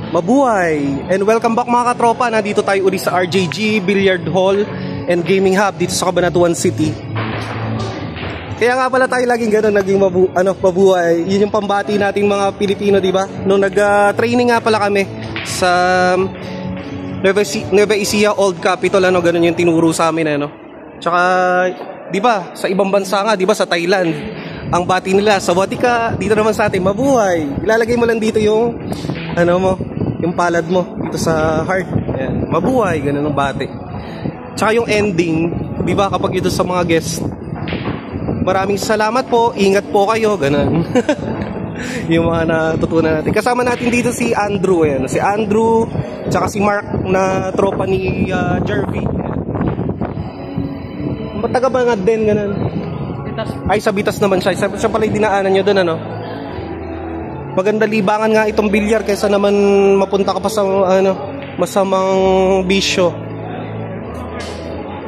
Mabuhay! And welcome back mga katropa. Nandito tayo uli sa RJG Billiard Hall and Gaming Hub dito sa Cabanatuan City. Kaya nga pala tayo laging gano'n, naging mabuhay. Yun yung pambati nating mga Pilipino, di ba? Nung nag-training nga pala kami sa Nueva Ecija Old Capitol, gano'n yung tinuro sa amin, Tsaka, di ba, sa ibang bansa nga, di ba, sa Thailand, ang bati nila, sawadika, dito naman sa atin, mabuhay. Ilalagay mo lang dito yung, yung palad mo dito sa heart. Ayan, mabuhay, ganun ang bati. Tsaka yung ending, di ba, kapag ito sa mga guest, maraming salamat po, ingat po kayo, ganun. Yung mga natutunan natin. Kasama natin dito si Andrew, ayan. Si Andrew, tsaka si Mark na tropa ni Jervy. Mataga ba nga din, ganun? Ay, sa Bitas naman siya. Siya pala yung dinaanan nyo doon, Maganda libangan nga itong bilyar kaysa naman mapunta ka pa sa masamang bisyo.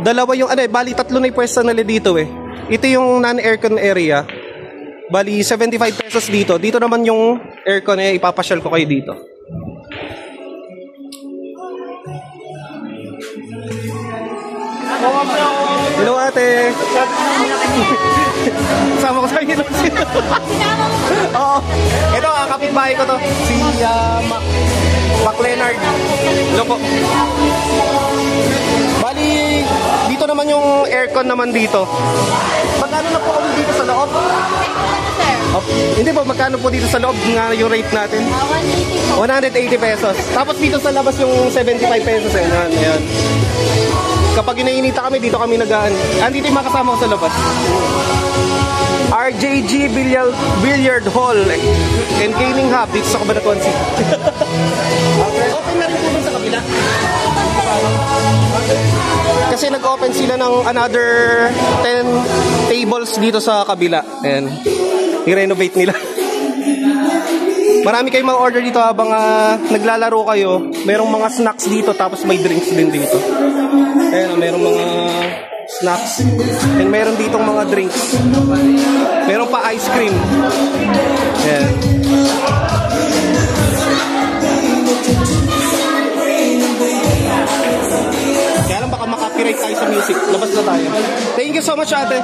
Dalawa yung bali tatlo na yung pwesto nila dito Ito yung non-aircon area. Bali 75 pesos dito. Dito naman yung aircon ipapasyal ko kayo dito. Hello ate. Sama ko sa inyo. Oo. Ito ang kapitbahay ko to. Si Mac Leonard. Hello po. Bali, dito naman yung aircon naman dito. Magkano na po kami dito sa loob? Hindi po, magkano po dito sa loob nga yung rate natin? 180 pesos. Tapos dito sa labas yung 75 pesos. Ayan. Kapag inainita kami, dito kami nagaan. Andito yung makasama ko sa labas. RJG Billiard Hall and Gaming Hub dito sa Cabanatuan City. Open na rin po sa kabila. Kasi nag-open sila ng another 10 tables dito sa kabila. Ayan. I-renovate nila. Marami kayong mga order dito habang naglalaro kayo. Merong mga snacks dito tapos may drinks din dito. Ayan, merong mga snacks. And meron ditong mga drinks. Meron pa ice cream. Ayan. Kaya lang baka makapiright tayo sa music. Labas na tayo. Thank you so much ate.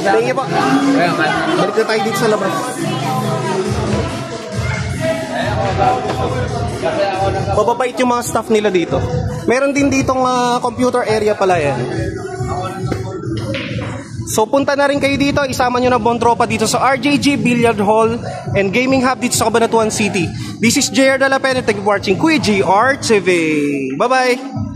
Thank you po. Balik na tayo dito sa labas. Mababait yung mga staff nila dito. Meron din ditong computer area pala yan. So punta na rin kayo dito. Isama nyo na buong tropa dito sa RJG Billiard Hall and Gaming Hub dito sa Cabanatuan City. This is JR Dela Pena. Thank you for watching Kuya JR TV. Bye bye.